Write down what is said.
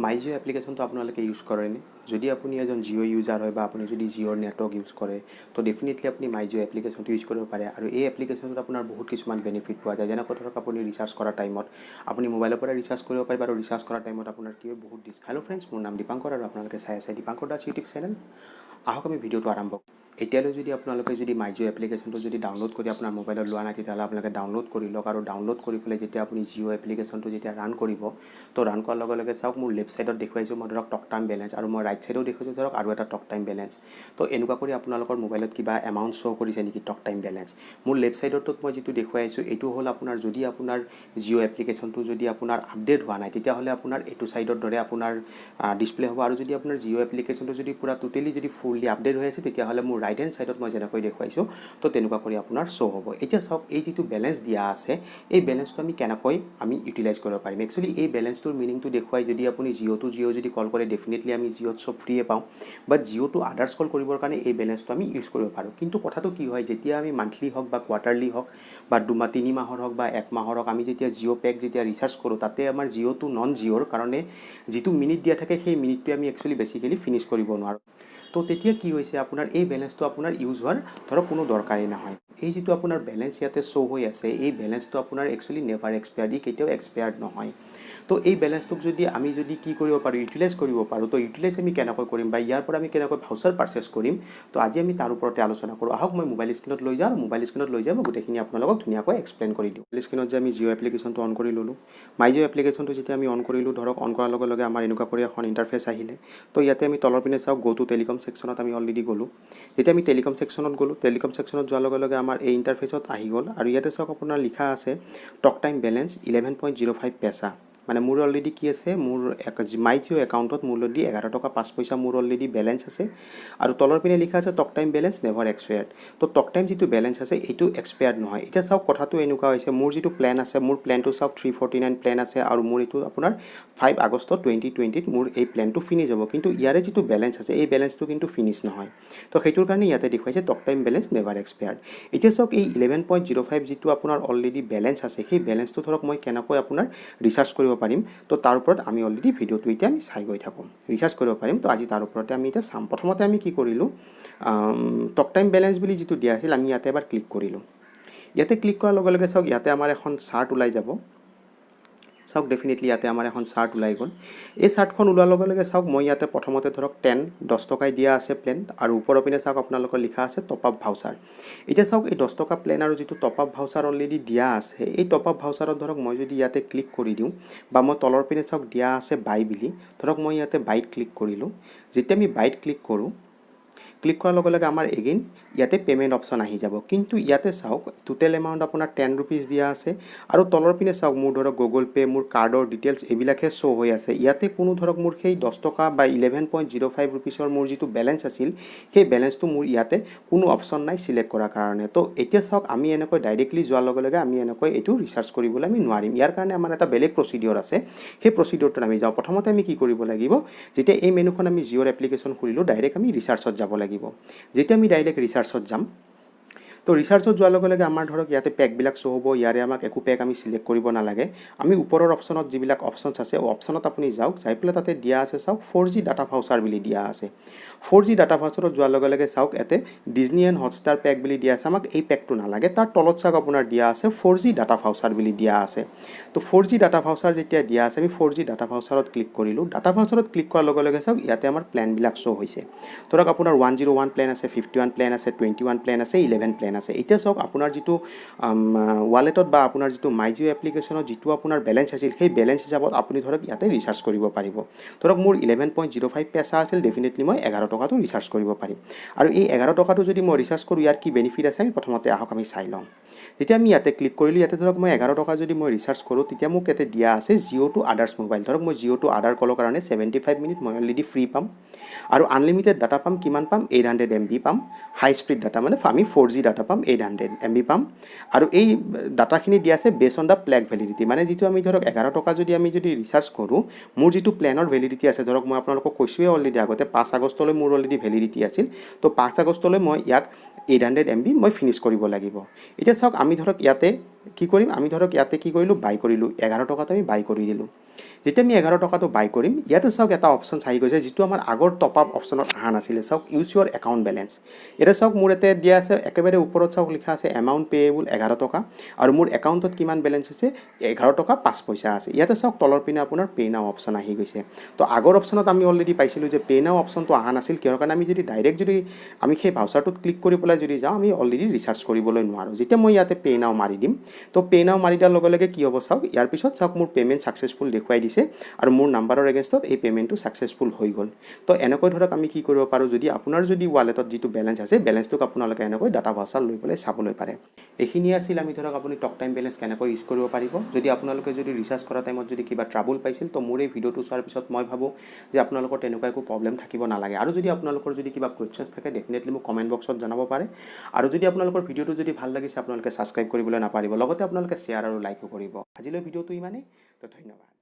মাই জিঅ' এপ্লিকেশ্যনটো আপোনালোকে ইউজ কৰেনে? যদি আপুনি এজন জিঅ' ইউজাৰ হয় বা আপুনি যদি জিঅ'ৰ নেটৱৰ্ক ইউজ কৰে তো ডেফিনেটলি আপুনি মাই জিঅ' এপ্লিকেশ্যনটো ইউজ কৰিব পাৰে আৰু এই এপ্লিকেশ্যনটোত আপোনাৰ বহুত কিছুমান বেনিফিট পোৱা যায় যেনেকৈ ধৰক আপুনি ৰিচাৰ্জ কৰাৰ টাইমত আপুনি মোবাইলৰ পৰা ৰিচাৰ্জ কৰিব পাৰিব আৰু ৰিচাৰ্জ কৰাৰ টাইমত আপোনাৰ কি হয় বহুত হেল্ল' ফ্ৰেণ্ডছ মোৰ নাম দীপাংকৰ আৰু আপোনালোকে চাই আছে দীপাংকৰ দাস ইউটিউব চেনেল আহক আমি ভিডিঅ'টো আৰম্ভ কৰোঁ এতিয়ালৈ যদি আপোনালোকে যদি মাই জিঅ' এপ্লিকেশ্যনটো যদি ডাউনলোড কৰি আপোনাৰ মোবাইলত লোৱা নাই তেতিয়াহ'লে আপোনালোকে ডাউনলোড কৰি লওক আৰু ডাউনলোড কৰি পেলাই যেতিয়া আপুনি জিঅ' এপ্লিকেশ্যনটো যেতিয়া ৰান কৰিব তো ৰান কৰাৰ লগে লগে চাওক মোৰ লেফ্ট ছাইডত দেখুৱাইছোঁ মই ধৰক টক টাইম বেলেঞ্চ আৰু মই ৰাইট ছাইডেও দেখুৱাইছোঁ ধৰক আৰু এটা টক টাইম বেলেঞ্চ তো এনেকুৱা কৰি আপোনালোকৰ মোবাইলত কিবা এমাউণ্ট শ্ব' কৰিছে নেকি টক টাইম বেলেঞ্চ মোৰ লেফ্ট ছাইডতটোত মই যিটো দেখুৱাইছোঁ এইটো হ'ল আপোনাৰ যদি আপোনাৰ জিঅ' এপ্লিকেশ্যনটো যদি আপোনাৰ আপডেট হোৱা নাই তেতিয়াহ'লে আপোনাৰ এইটো ছাইডৰ দৰে আপোনাৰ ডিছপ্লে হ'ব আৰু যদি আপোনাৰ জিঅ' এপ্লিকেশ্যনটো যদি পূৰা টোটেলি যদি ফুললি আপডেট হৈ আছে তেতিয়াহ'লে মোৰ ৰাইট হেণ্ড ছাইডত মই যেনেকৈ দেখুৱাইছোঁ তো তেনেকুৱা কৰি আপোনাৰ শ্ব' হ'ব এতিয়া চাওক এই যিটো বেলেঞ্চ দিয়া আছে এই বেলেঞ্চটো আমি কেনেকৈ আমি ইউটিলাইজ কৰিব পাৰিম একচুৱেলি এই বেলেঞ্চটোৰ মিনিংটো দেখুৱাই যদি আপুনি জিঅ' টু জিঅ' যদি কল কৰে ডেফিনেটলি আমি জিঅ'ত চব ফ্ৰীয়ে পাওঁ বাট জিঅ' টু আদাৰ্ছ কল কৰিবৰ কাৰণে এই বেলেঞ্চটো আমি ইউজ কৰিব পাৰোঁ কিন্তু কথাটো কি হয় যেতিয়া আমি মান্থলি হওক বা কোৱাৰ্টাৰলি হওক বা 2 মাহৰ হওক বা 1 মাহৰ হওক আমি যেতিয়া জিঅ' পেক যেতিয়া ৰিচাৰ্জ কৰোঁ তাতে আমাৰ জিঅ' টু নন জিঅ'ৰ কাৰণে যিটো মিনিট দিয়া থাকে সেই মিনিটটোৱে আমি একচুৱেলি বেচিকেলি ফিনিছ কৰিব নোৱাৰোঁ তো তেতিয়া কি হৈছে আপোনাৰ এই বেলেঞ্চটো আপোনাৰ ইউজ হোৱাৰ ধৰক কোনো দৰকাৰেই নহয় এই যিটো আপোনাৰ বেলেঞ্চ ইয়াতে শ্ব' হৈ আছে এই বেলেঞ্চটো আপোনাৰ একচুৱেলি নেভাৰ এক্সপায়াৰ্ড ই কেতিয়াও এক্সপায়াৰ্ড নহয় তো এই বেলেঞ্চটোক যদি আমি যদি কি কৰিব পাৰোঁ ইউটিলাইজ কৰিব পাৰোঁ তো ইউটিলাইজ আমি কেনেকৈ কৰিম বা ইয়াৰ পৰা আমি কেনেকৈ ভাউচাৰ পাৰ্চেছ কৰিম তো আজি আমি তাৰ ওপৰতে আলোচনা কৰোঁ আহক মই মোবাইল স্ক্ৰীণত লৈ যাওঁ মোবাইল স্ক্ৰীণত লৈ যাই মই গোটেইখিনি আপোনালোকক ধুনীয়াকৈ এক্সপ্লেইন কৰি দিওঁ মোবাইল স্ক্ৰীণত যে আমি জিঅ' এপ্লিকেশ্যনটো অন কৰি ল'লোঁ মাই জিঅ' এপ্লিকেশ্যনটো যেতিয়া আমি অন কৰিলোঁ ধৰক অন কৰাৰ লগে লগে আমাৰ এনেকুৱা কৰি এখন ইণ্টাৰফেচ আহিলে তো ইয়াতে আমি তলৰ পিনে চাওক গ' টু টেলিকম ছেকশ্যনত আমি অলৰেডি গ'লোঁ যেতিয়া আমি টেলিকম ছেকশ্যনত গ'লোঁ টেলিকম ছেকশ্যনত যোৱাৰ লগে লগে আমাৰ এই ইণ্টাৰফেচত আহি গ'ল আৰু ইয়াতে চাওক আপোনাৰ লিখা আছে টক টাইম বেলেঞ্চ 11.05 পেচা মানে মোৰ অলৰেডি কি আছে মোৰ মাই জিঅ' একাউণ্টত মোৰ অলৰেডি 11 টকা 5 পইচা মোৰ অলৰেডি বেলেঞ্চ আছে আৰু তলৰ পিনে লিখা আছে talk time balance never expired তো টক টাইম যিটো বেলেঞ্চ আছে এইটো এক্সপায়াৰ্ড নহয় এতিয়া চাওক কথাটো এনেকুৱা হৈছে মোৰ যিটো প্লেন আছে মোৰ প্লেনটো চাওক 349 প্লেন আছে আৰু মোৰ এইটো আপোনাৰ 5 আগষ্ট 2020ত মোৰ এই প্লেনটো ফিনিছ হ'ব কিন্তু ইয়াৰে যিটো বেলেঞ্চ আছে এই বেলেঞ্চটো কিন্তু ফিনিছ নহয় তো সেইটোৰ কাৰণে ইয়াতে দেখুৱাইছে talk time balance never expired এতিয়া চাওক এই 11.05 যিটো আপোনাৰ অলৰেডি বেলেঞ্চ আছে সেই বেলেঞ্চটো ধৰক মই কেনেকৈ আপোনাৰ ৰিচাৰ্জ কৰিব পাৰিম তো তাৰ ওপৰত আমি অলৰেডি ভিডিঅ'টো এতিয়া আমি চাই গৈ থাকোঁ ৰিচাৰ্জ কৰিব পাৰিম তো আজি তাৰ ওপৰতে আমি এতিয়া চাম প্ৰথমতে আমি কি কৰিলোঁ টক টাইম বেলেঞ্চ বুলি যিটো দিয়া আছিল আমি ইয়াতে এবাৰ ক্লিক কৰিলোঁ ইয়াতে ক্লিক কৰাৰ লগে লগে চাওক ইয়াতে আমাৰ এখন চাৰ্ট ওলাই যাব চাওক ডেফিনেটলি ইয়াতে আমাৰ এখন চাৰ্ট ওলাই গ'ল এই চাৰ্টখন ওলোৱাৰ লগে লগে চাওক মই ইয়াতে প্ৰথমতে ধৰক 10 টকাই দিয়া আছে প্লেন আৰু ওপৰৰ পিনে চাওক আপোনালোকৰ লিখা আছে টপ আপ ভাউচাৰ এতিয়া চাওক এই 10 টকা প্লেন আৰু যিটো টপ আপ ভাউচাৰ অলৰেডি দিয়া আছে এই টপ আপ ভাউচাৰত ধৰক মই যদি ইয়াতে ক্লিক কৰি দিওঁ বা মই তলৰ পিনে চাওক দিয়া আছে বাই বুলি ধৰক মই ইয়াতে বাইত ক্লিক কৰিলোঁ যেতিয়া আমি বাইত ক্লিক কৰোঁ ক্লিক কৰাৰ লগে লগে আমাৰ এগেইন ইয়াতে পে'মেণ্ট অপশ্যন আহি যাব কিন্তু ইয়াতে চাওক টোটেল এমাউণ্ট আপোনাৰ 10 ৰুপিজ দিয়া আছে আৰু তলৰ পিনে চাওক মোৰ ধৰক গুগল পে' মোৰ কাৰ্ডৰ ডিটেইলছ এইবিলাকহে শ্ব' হৈ আছে ইয়াতে কোনো ধৰক মোৰ সেই 10 টকা বা 11.05 ৰুপিজৰ মোৰ যিটো বেলেঞ্চ আছিল সেই বেলেঞ্চটো মোৰ ইয়াতে কোনো অপশ্যন নাই চিলেক্ট কৰাৰ কাৰণে তো এতিয়া চাওক আমি এনেকৈ ডাইৰেক্টলি যোৱাৰ লগে লগে আমি এনেকৈ এইটো ৰিচাৰ্জ কৰিবলৈ আমি নোৱাৰিম ইয়াৰ কাৰণে আমাৰ এটা বেলেগ প্ৰচিডিঅ'ৰ আছে সেই প্ৰচিডিঅ'ৰটোত আমি যাওঁ প্ৰথমতে আমি কি কৰিব লাগিব যেতিয়া এই মেনুখন আমি জিঅ'ৰ এপ্লিকেশ্যন খুলিলোঁ ডাইৰেক্ট আমি ৰিচাৰ্জত যাব লাগিব যেতিয়া আমি ডাইৰেক্ট ৰিচাৰ্জত যাম তো ৰিচাৰ্জত যোৱাৰ লগে লগে আমাৰ ধৰক ইয়াতে পেকবিলাক শ্ব' হ'ব ইয়াৰে আমাক একো পেক আমি চিলেক্ট কৰিব নালাগে আমি ওপৰৰ অপশ্যনত যিবিলাক অপশ্যনছ আছে অপশ্যনত আপুনি যাওক যাই পেলাই তাতে দিয়া আছে চাওক 4G ডাটা ভাউচাৰ বুলি দিয়া আছে 4G ডাটা ভাউচাৰত যোৱাৰ লগে লগে চাওক ইয়াতে ডিজনী এণ্ড হটষ্টাৰ পেক বুলি দিয়া আছে আমাক এই পেকটো নালাগে তাৰ তলত চাওক আপোনাৰ দিয়া আছে 4G ডাটা ভাউচাৰ বুলি দিয়া আছে তো 4G ডাটা ভাউচাৰ যেতিয়া দিয়া আছে আমি 4G ডাটা ভাউচাৰত ক্লিক কৰিলোঁ ডাটা ভাউচাৰত ক্লিক কৰাৰ লগে লগে চাওক ইয়াতে আমাৰ প্লেনবিলাক শ্ব' হৈছে ধৰক আপোনাৰ 101 প্লেন আছে 51 প্লেন আছে 21 প্লেন আছে 11 প্লেন আছে এতিয়া চাওক আপোনাৰ যিটো ৱালেটত বা আপোনাৰ যিটো মাই জিঅ' এপ্লিকেশ্যনত যিটো আপোনাৰ বেলেঞ্চ আছিল সেই বেলেঞ্চ হিচাপত আপুনি ধৰক ইয়াতে ৰিচাৰ্জ কৰিব পাৰিব ধৰক মোৰ 11.05 পেচা আছিল ডেফিনেটলি মই 11 টকাটো ৰিচাৰ্জ কৰিব পাৰিম আৰু এই 11 টকাটো যদি মই ৰিচাৰ্জ কৰোঁ ইয়াৰ কি বেনিফিট আছে আমি প্ৰথমতে আহক আমি চাই লওঁ যেতিয়া আমি ইয়াতে ক্লিক কৰিলোঁ ইয়াতে ধৰক মই 11 টকা যদি মই ৰিচাৰ্জ কৰোঁ তেতিয়া মোক ইয়াতে দিয়া আছে জিঅ' টু আদাৰ্ছ মোবাইল ধৰক মই জিঅ' টু আদাৰ কলৰ কাৰণে 75 মিনিট মই অলৰেডি ফ্ৰী পাম আৰু আনলিমিটেড ডাটা পাম কিমান পাম 800 MB পাম হাই স্পীড ডাটা মানে আমি 4G ডাটা পাম 800 MB পাম আৰু এই ডাটাখিনি দিয়া আছে বেছ অন দ্য প্লেগ ভেলিডিটি মানে যিটো আমি ধৰক 11 টকা যদি আমি যদি ৰিচাৰ্জ কৰোঁ মোৰ যিটো প্লেনৰ ভেলিডিটি আছে ধৰক মই আপোনালোকক কৈছোঁৱে অলৰেডি আগতে 5 আগষ্টলৈ মোৰ অলৰেডি ভেলিডিটি আছিল তো 5 আগষ্টলৈ মই ইয়াক 800 MB মই ফিনিছ কৰিব লাগিব এতিয়া চাওক আমি ধৰক ইয়াতে কি কৰিম আমি ধৰক ইয়াতে কি কৰিলোঁ বাই কৰিলোঁ 11 টকাত আমি বাই কৰি দিলোঁ যেতিয়া আমি 11 টকাটো বাই কৰিম ইয়াতে চাওক এটা অপশ্যন আহি গৈছে যিটো আমাৰ আগৰ টপ আপ অপশ্যনত অহা নাছিলে চাওক ইউজ ইউৰ একাউণ্ট বেলেঞ্চ এতিয়া চাওক মোৰ ইয়াতে দিয়া আছে একেবাৰে ওপৰত চাওক লিখা আছে এমাউণ্ট পেয়েবল 11 টকা আৰু মোৰ একাউণ্টত কিমান বেলেঞ্চ আছে 11 টকা 5 পইচা আছে ইয়াতে চাওক তলৰ পিনে আপোনাৰ পে নাও অপশ্যন আহি গৈছে তো আগৰ অপশ্যনত আমি অলৰেডি পাইছিলোঁ যে পে নাও অপশ্যনটো অহা নাছিল কিহৰ কাৰণে আমি যদি ডাইৰেক্ট যদি আমি সেই ভাউচাৰটোত ক্লিক কৰি পেলাই যদি যাওঁ আমি অলৰেডি ৰিচাৰ্জ কৰিবলৈ নোৱাৰোঁ যেতিয়া মই ইয়াতে পে নাও মাৰি দিম তো পে নাও মাৰি দিয়াৰ লগে লগে কি হ'ব চাওক ইয়াৰ পিছত চাওক মোৰ পে'মেণ্ট ছাকচেছফুল দেখুৱাই দিছে আৰু মোৰ নাম্বাৰৰ এগেইনষ্টত এই পে'মেণ্টটো ছাকচেছফুল হৈ গ'ল তো এনেকৈ ধৰক আমি কি কৰিব পাৰোঁ যদি আপোনাৰ যদি ৱালেটত যিটো বেলেঞ্চ আছে বেলেঞ্চটোক আপোনালোকে এনেকৈ ডাটা ভাউচাৰ লৈ পেলাই চাবলৈ পাৰে এইখিনিয়ে আছিল আমি ধৰক আপুনি টক টাইম বেলেঞ্চ কেনেকৈ ইউজ কৰিব পাৰিব যদি আপোনালোকে যদি ৰিচাৰ্জ কৰা টাইমত যদি কিবা ট্ৰাবুল পাইছিল তো মোৰ এই ভিডিঅ'টো চোৱাৰ পিছত মই ভাবোঁ যে আপোনালোকৰ তেনেকুৱা একো প্ৰব্লেম থাকিব নালাগে আৰু যদি আপোনালোকৰ যদি কিবা কুৱেশ্যনছ থাকে ডেফিনেটলি মোক কমেণ্ট বক্সত জনাব পাৰে আৰু যদি আপোনালোকৰ ভিডিঅ'টো যদি ভাল লাগিছে আপোনালোকে ছাবস্ক্ৰাইব কৰিবলৈ নাপাহৰিব লগতে আপোনালোকে শ্বেয়াৰ আৰু লাইকো কৰিব আজিলৈ ভিডিঅ'টো ইমানেই তো ধন্যবাদ